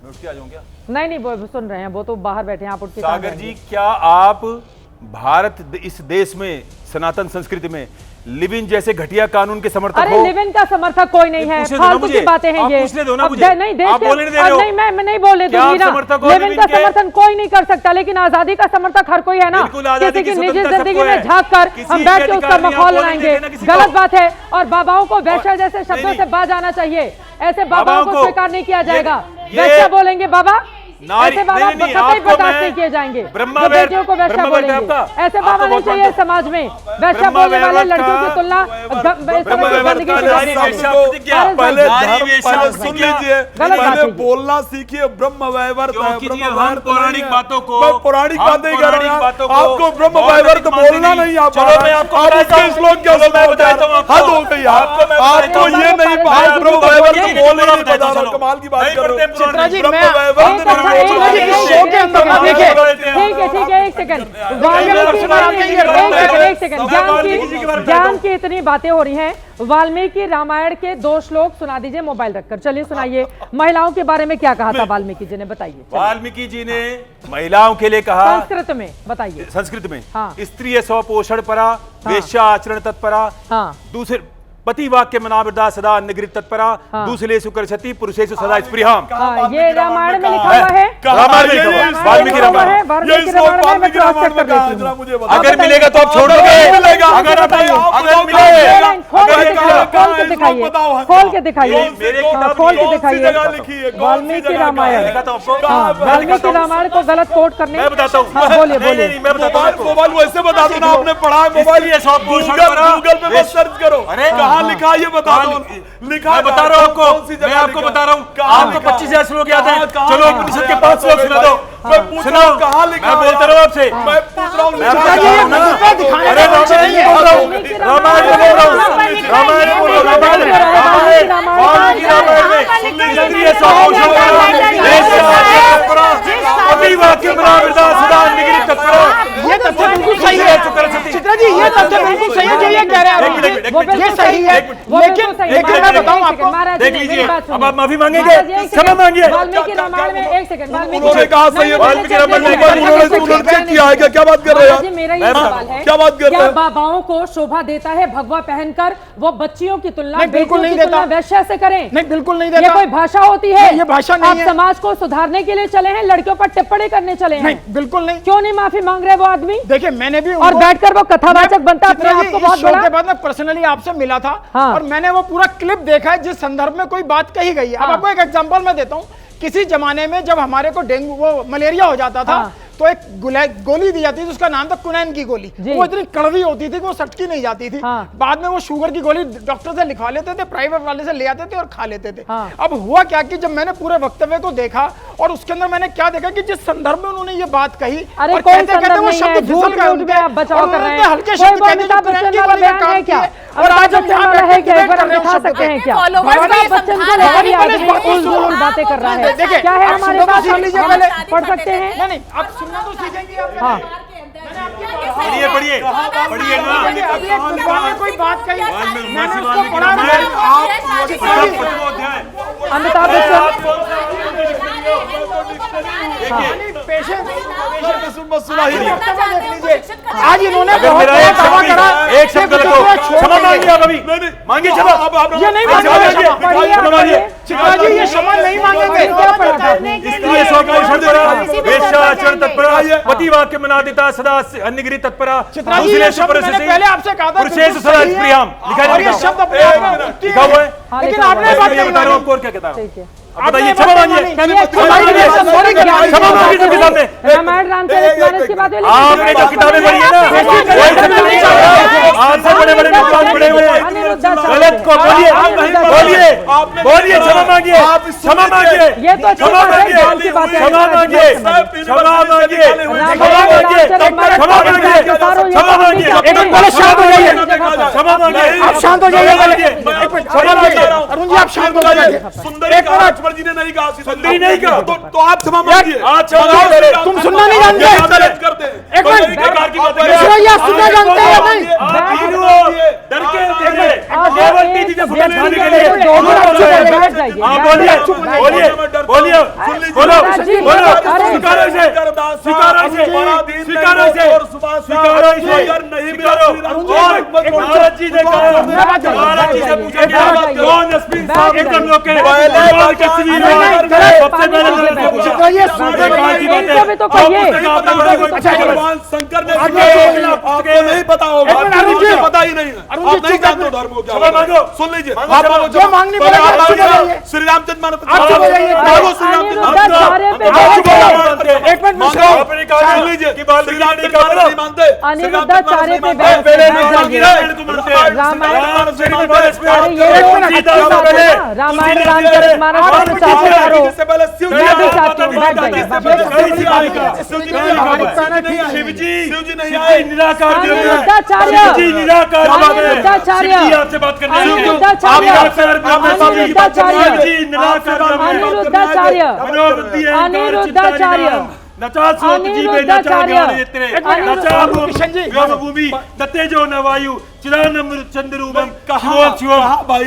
नहीं वो सुन रहे हैं, वो तो बाहर बैठे हैं, आप उठ के सागर जी, क्या आप भारत इस देश में सनातन संस्कृति में लिव इन जैसे घटिया कानून के समर्थक हो? अरे लिव इन का समर्थक कोई नहीं है, फालतू की बातें हैं ये। पूछने दो ना मुझे, नहीं देश आप बोलने दे रहे हो। नहीं मैं नहीं बोले दूंगी ना। लिव इन का समर्थन कोई नहीं कर सकता, लेकिन आजादी का समर्थक हर कोई है ना। किसी की निजी जिंदगी में झांक कर हम बैठ के उसका मखौल उड़ाएंगे, गलत बात है। और बाबाओं को वैश्य जैसे शब्दों से बाज आना चाहिए, ऐसे बाबाओं को स्वीकार नहीं किया जाएगा। वैश्य बोलेंगे बाबा, ऐसे बाबा कतई बर्दाश्त नहीं किए जाएंगे। बेटियों को वैश्या बोलेंगे, ऐसे बाबा नहीं चाहिए समाज में। वैश्या बोलने वाले लड़कियों की तुलना सुन लीजिए, पहले बोलना सीखिए। ब्रह्म वैवर्त पौराणिक बातों को, पौराणिक बातें कर रहे हैं, आपको ब्रह्म वैवर्त बोलना नहीं आ पा रहा है। आप इसके श्लोक क्या हद हो गई, आपको ये नहीं पता ब्रह्म वैवर्त बोलने नहीं पता। कमाल की बात कर रहे हो। ठीक है, एक सेकंड, ज्ञान की इतनी बातें हो रही हैं। वाल्मीकि रामायण के 2 श्लोक सुना दीजिए मोबाइल रखकर। चलिए सुनाइए, महिलाओं के बारे में क्या कहा था वाल्मीकि जी ने, बताइए। वाल्मीकि जी ने महिलाओं के लिए कहा, संस्कृत में बताइए। संस्कृत में, हाँ। स्त्री स्वपोषण परा, वेश्या आचरण तत्परा, दूसरे पति वाक्य मनावृदा सदा निगृत तत्परा, दूसरे सुकर्षति पुरुषेषु सदा स्पृहाम। ये रामायण में लिखा हुआ है, रामायण में लिखा हुआ है, वाल्मीकि रामायण। अगर मिलेगा तो आप छोड़ोगे, अगर खोल के दिखाइए, खोल के दिखाइए वाल्मीकि रामायण। वाल्मीकि रामायण को गलत कोट करने, मैं बताता हूँ। बोलिए बोलिए। मोबाइल वैसे बता दो ना, आपने पढ़ा है मोबाइल, गूगल पे बस सर्च करो। कहाँ लिखा है ये बता दो। लिखा, मैं बता रहा हूँ आपको, मैं आपको बता रहा हूँ। आपको 25,000 श्लोक याद है, चलो उपनिषद के 5 श्लोक सुना दो। सुनाओ, कहाँ लिखा? मैं बोलता रहा हूँ आपसे, मैं पूछ रहा हूँ। अरे रामायण बोल रहा हूँ, रामायण बोल रहा हूँ, रामायण बोल रहा हूँ। ये तथ्य बिल्कुल सही है चित्रा जी, ये तथ्य बिल्कुल सही है जो ये कह रहे हैं, ये सही है। लेकिन मैं बताऊं आपको, देख लीजिए, अब आप माफी मांगेंगे, क्षमा मांगिए। वाल्मीकि रामायण में एक सेकंड, उन्होंने कहा सही है, वाल्मीकि रामायण में उन्होंने चेक किया है क्या बात कर रहे हैं? मेरा ये सवाल है, क्या बात कर रहे हैं? बाबाओं को शोभा देता है भगवा पहनकर वो बच्चियों की तुलना बिल्कुल नहीं देता, वैश्य से करें? नहीं बिल्कुल नहीं देता। ये कोई भाषा होती है? ये भाषा नहीं है। आप समाज को सुधारने के लिए चले हैं, लड़कियों पर टिप्पणी करने चले हैं? नहीं बिल्कुल नहीं। क्यों नहीं माफी मांग रहे वो आदमी? देखिए मैंने भी और बैठकर वो कथावाचक बनता अपने आप को बहुत बड़ा। के बाद मैं पर्सनली आपसे मिला था और मैंने वो पूरा क्लिप देखा है जिस संदर्भ में कोई बात कही गई है। अब आपको एक एग्जांपल मैं देता हूँ। किसी जमाने में जब हमारे को डेंगू वो मलेरिया हो जाता था तो एक गोली दी जाती थी, उसका नाम था कुनैन की गोली। वो इतनी कड़वी होती थी कि वो सटकी नहीं जाती थी। बाद में वो शुगर की गोली डॉक्टर से लिखवा लेते थे, प्राइवेट वाले से ले आते थे और खा लेते थे। अब हुआ क्या कि जब मैंने पूरे वक्तव्य को देखा और उसके अंदर मैंने क्या देखा कि जिस संदर्भ में उन्होंने ये बात कही और कहते वो शब्द फिसल गए उनके, हल्के शब्द कहते हैं और आज हम यहाँ बैठ के डिबेट कर रहे हैं शब्द पे। बातें कर रहा है, देखिए क्या है हमारे पास, पढ़ सकते हैं? नहीं आप सुनना तो सीखेंगे आप। हाँ पढ़िए पढ़िए पढ़िए ना, कोई बात कही मैंने उसको पढ़ा। अमिताभ बच्चन आज इन्होंने एक शब्द गलत हो, क्षमा मांगिए आप अभी, मांगिए क्षमा। ये नहीं मांगेंगे चित्रा जी, ये क्षमा नहीं मांगेंगे। स्त्री स्वपोषण परा, वेश्या आचरण तत्परा, पति वाक्य मनादिता सदा अन्यगिरी तत्परा, दूसरे शब्द मैंने पहले आपसे कहा था पुरुषेषु सदा स्पृहाम। ये शब्द अपने आप में लिखा हुआ है, लेकिन आपने बात नहीं बता रहा हूँ आपको और क्या कहता हूँ। आप बताइए, क्षमा मांगिए, क्षमा मांगिए सबके सामने। रामायण रामचरितमानस की बात आपने जो किताबें पढ़ी है ना, आपसे बड़े बड़े विद्वान पढ़े हुए हैं, गलत को बोलिए बोलिए बोलिए, क्षमा मांगिए, क्षमा मांगिए, क्षमा मांगिए, क्षमा मांगिए, क्षमा मांगिए, क्षमा मांगिए, क्षमा मांगिए, क्षमा मांगिए, एक मिनट पहले शांत हो जाइए, क्षमा मांगिए, आप शांत हो जाइए, क्षमा मांगिए अरुण जी, आप शांत हो जाइए। सुंदर एक लक्ष्मण जी ने नहीं कहा, सुंदरी नहीं कहा, तो आप क्षमा मांगिए। तुम सुनना नहीं जानते, एक मिनट सुनना जानते हैं या नहीं? डर के केवल टीवी पे फुटेज दिखाने के लिए। बोलिए बोलिए बोलिए, बोलो, बोलो, स्वीकारो इसे, स्वीकारो इसे, स्वीकारो इसे, स्वीकारो इसे, नहीं स्वीकारो। और महाराज जी ने कहा, महाराज जी से पूछा गया, कौन एसपी साहब एकदम लोग के सबसे पहले शंकर ने आपको नहीं पता होगा, पता ही नहीं है, आप नहीं जानते धर्म को क्या। सुन लीजिए, आप जो मांगनी श्री रामचंद्र मानो शिवजी नहीं आए, निराकार आपसे बात करने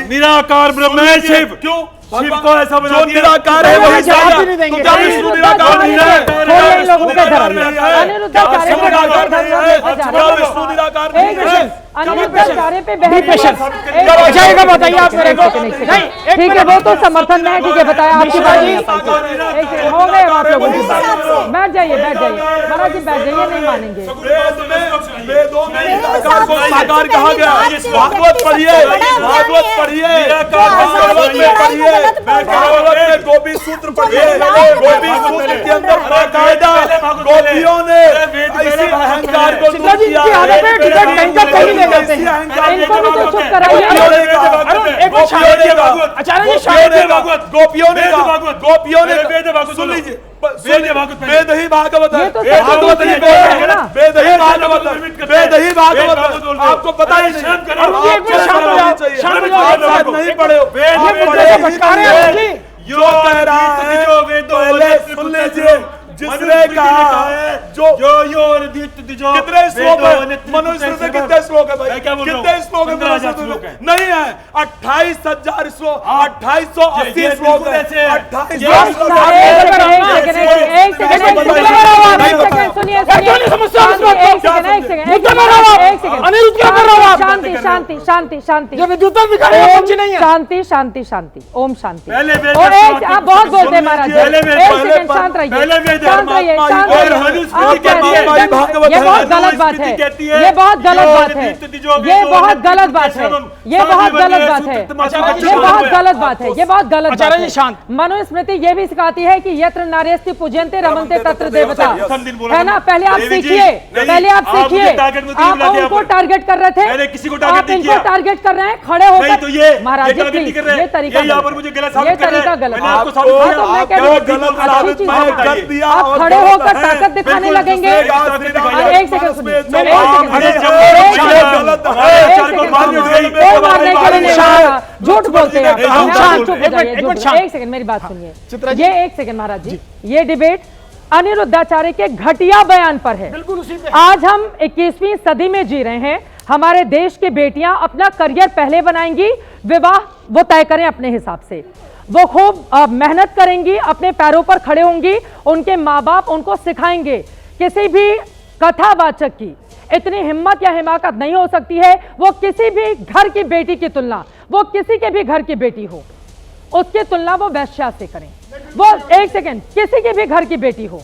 निराकार ब्रह्म शिव। क्यों शिव को ऐसा बना दिया? निराकार है वही विष्णु निराकार नहीं है, विष्णु निराकार नहीं है। अनिरुद्धाचार्य पे जाएगा, बताइए आप मेरे को। नहीं ठीक है, वो तो समर्थन में है, ठीक है बताया आपकी बात हो गए आप लोगों की बात। बैठ जाइए, बैठ जाइए महाराज जी, बैठ जाइए, नहीं मानेंगे। वेदों में निराकार को साकार कहा गया। भागवत पढ़िए, भागवत पढ़िए, भागवत में पढ़िए, भागवत में गोपी सूत्र पढ़िए। गोपी सूत्र के अंदर बाकायदा गोपियों ने इसी अहंकार को दूर किया है। इनको भी तो चुप कराइए। गोपियों ने सुन लीजिए, वेद ही भागवत है, भागवत ही वेद है, वेद ही भागवत है, वेद ही भागवत है। आपको पता ही नहीं, नहीं पढ़े हो, जो कह रहा है पहले सुन लीजिए। जिसने कहा है जो कितने श्लोक है मनुस्मृति, कितने श्लोक है भाई, कितने श्लोक है मनुस्मृति? नहीं है, 28,000 श्लोक, 2880 श्लोक है, 28 शांति शांति, शांति शांति, ओम शांति। आप बहुत बोलते हैं महाराज, शांत रहिए, शांत रहिए। ये बहुत गलत बात है, ये बहुत गलत बात है, ये बहुत गलत बात है, ये बहुत गलत बात है, ये बहुत गलत बात है, ये बहुत गलत बात है। मनुस्मृति ये भी सिखाती है कि यत्र नार्यस्ति पूज्यन्ते रमन्ते तत्र देवता, है ना। पहले आप सीखिए, पहले आप सीखिए। आप उनको टारगेट कर रहे थे, आप इनको टारगेट कर रहे हैं खड़े होकर। महाराज जी प्लीज, ये तरीका गलत, ये तरीका गलत। अच्छी चीज आप खड़े होकर ताकत दिखाने लगेंगे। एक सेकंड सुनिए, झूठ बोलते हैं, एक सेकंड मेरी बात सुनिए। ये एक सेकंड महाराज जी, ये डिबेट अनिरुद्धाचार्य के घटिया बयान पर है। आज हम 21वीं सदी में जी रहे हैं। हमारे देश की बेटियां अपना करियर पहले बनाएंगी, विवाह वो तय करें अपने हिसाब से, वो खूब मेहनत करेंगी, अपने पैरों पर खड़े होंगी, उनके माँ बाप उनको सिखाएंगे। किसी भी कथावाचक की इतनी हिम्मत या हिमाकत नहीं हो सकती है, वो किसी भी घर की बेटी की तुलना, वो किसी के भी घर की बेटी हो, उसकी तुलना वो वैश्या से करें। वो एक सेकेंड, किसी के भी घर की बेटी हो,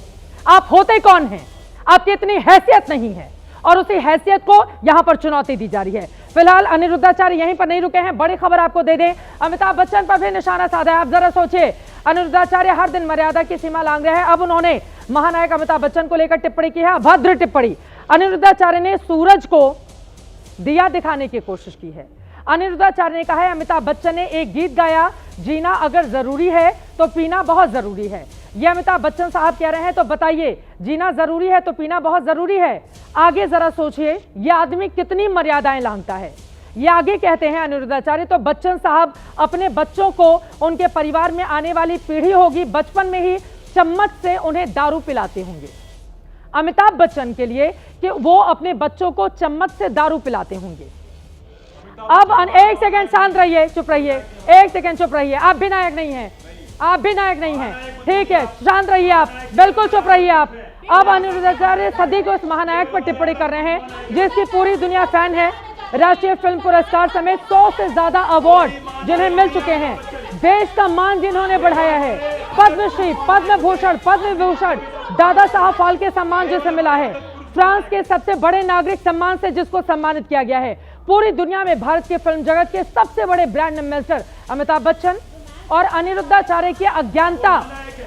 आप होते कौन हैं? आपकी इतनी हैसियत नहीं है, और उसी हैसियत को यहां पर चुनौती दी जा रही है। फिलहाल अनिरुद्धाचार्य यहीं पर नहीं रुके हैं, बड़ी खबर आपको दे दें, अमिताभ बच्चन पर भी निशाना साधा है। आप जरा सोचिए, अनिरुद्धाचार्य हर दिन मर्यादा की सीमा लांघ रहे हैं। अब उन्होंने महानायक अमिताभ बच्चन को लेकर टिप्पणी की है, अभद्र टिप्पणी। अनिरुद्धाचार्य ने सूरज को दिया दिखाने की कोशिश की है। अनिरुद्धाचार्य ने कहा है, अमिताभ बच्चन ने एक गीत गाया, जीना अगर जरूरी है तो पीना बहुत जरूरी है। ये अमिताभ बच्चन साहब कह रहे हैं, तो बताइए जीना जरूरी है तो पीना बहुत जरूरी है। आगे जरा सोचिए, ये आदमी कितनी मर्यादाएं लांघता है। ये आगे कहते हैं अनिरुद्धाचार्य, तो बच्चन साहब अपने बच्चों को, उनके परिवार में आने वाली पीढ़ी होगी, बचपन में ही चम्मच से उन्हें दारू पिलाते होंगे। अमिताभ बच्चन के लिए कि वो अपने बच्चों को चम्मच से दारू पिलाते होंगे। अब एक सेकंड शांत रहिए, चुप रहिए, एक सेकंड चुप रहिए। आप भी नायक नहीं हैं, आप भी नायक नहीं हैं। ठीक है, शांत रहिए आप, बिल्कुल चुप रहिए आप। अब अनिरुद्धाचार्य सदी के उस महानायक पर टिप्पणी कर रहे हैं जिसकी पूरी दुनिया फैन है। राष्ट्रीय फिल्म पुरस्कार समेत 100 से ज्यादा अवार्ड जिन्हें मिल चुके हैं, देश का मान जिन्होंने बढ़ाया है, पद्मश्री, पद्म भूषण, पद्म विभूषण, दादा साहब फाल्के सम्मान जिसे मिला है, फ्रांस के सबसे बड़े नागरिक सम्मान से जिसको सम्मानित किया गया है, पूरी दुनिया में भारत के फिल्म जगत के सबसे बड़े ब्रांड एम्बेसडर अमिताभ बच्चन और अनिरुद्धाचार्य की अज्ञानता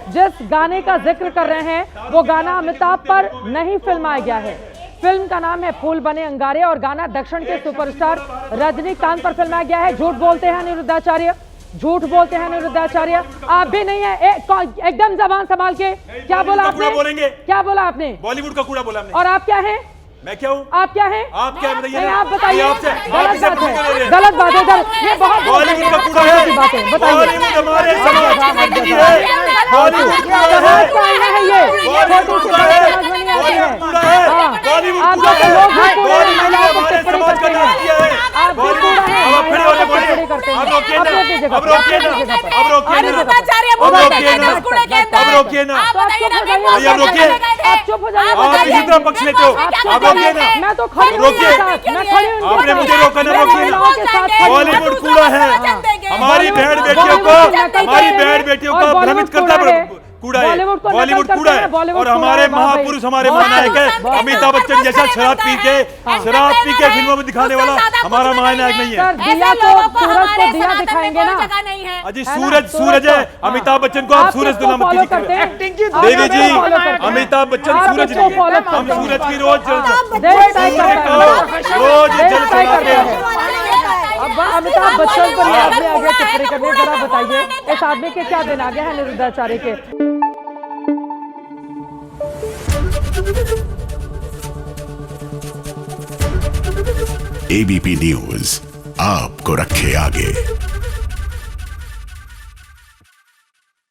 जिस गाने का जिक्र कर रहे हैं वो गाना अमिताभ पर नहीं फिल्माया गया है। फिल्म का नाम है फूल बने अंगारे और गाना दक्षिण के सुपरस्टार रजनीकांत पर फिल्माया गया है। झूठ बोलते हैं अनिरुद्धाचार्य, झूठ बोलते हैं अनिरुद्धाचार्य। आप भी नहीं है, एकदम जबान संभाल के। क्या बोला आपने? क्या बोला आपने? बॉलीवुड का कूड़ा बोला हमने। और आप क्या हैं? मैं क्या हूँ? आप क्या हैं? आप क्या बताइए? आप बताइए। गलत बात है, गलत बात है। ये बहुत बॉलीवुड का कूड़ा है। बात है, बताइए। बॉलीवुड हमारे समाज की जिंदगी है। बॉलीवुड कूड़ा है। ये छोटी सी बात समझ में नहीं आती है। बॉलीवुड कूड़ा है। बॉलीवुड कूड़ा है। आप जैसे लोग भी कूड़े हैं, महिलाओं को टिप्पणी करते हैं। आप भी कूड़ा हैं, महिलाओं को टिप्पणी करते हैं। अपनी जगह अब रोकिए ना, अब रोकिए ना, अब रोकिए ना, अब रोकिए ना, अब रोकिए। आप चुप हो जाइए। आप इसी तरह पक्ष लेते हो। अब रोकिए ना, मैं तो खड़ी हूँ उनके साथ, मैं खड़ी हूँ उनके आपने साथ। मुझे रोका ना, मैं रोकिए महिलाओं के साथ खड़ी हूँ। बॉलीवुड कूड़ा है। हमारी बहन बेटियों को भ्रमित करता है। कूड़ा है, बॉलीवुड कूड़ा है। और हमारे महापुरुष, हमारे महानायक है अमिताभ बच्चन जैसा शराब पी के फिल्मों में दिखाने वाला हमारा महानायक नहीं है। दिया तो सूरज को दिया दिखाएंगे ना। अजी सूरज है। अमिताभ बच्चन को आप सूरज दुला मत कीजिए। एक्टिंग की देवी जी, अमिताभ बच्चन सूरज नहीं है। हम सूरज की रोज जल चढ़ाते हैं। अब अमिताभ बच्चन पर आपने आगे टिप्पणी करने, जरा बताइए इस आदमी के क्या दिन आ गया है अनिरुद्धाचार्य के? एबीपी न्यूज आपको रखे आगे।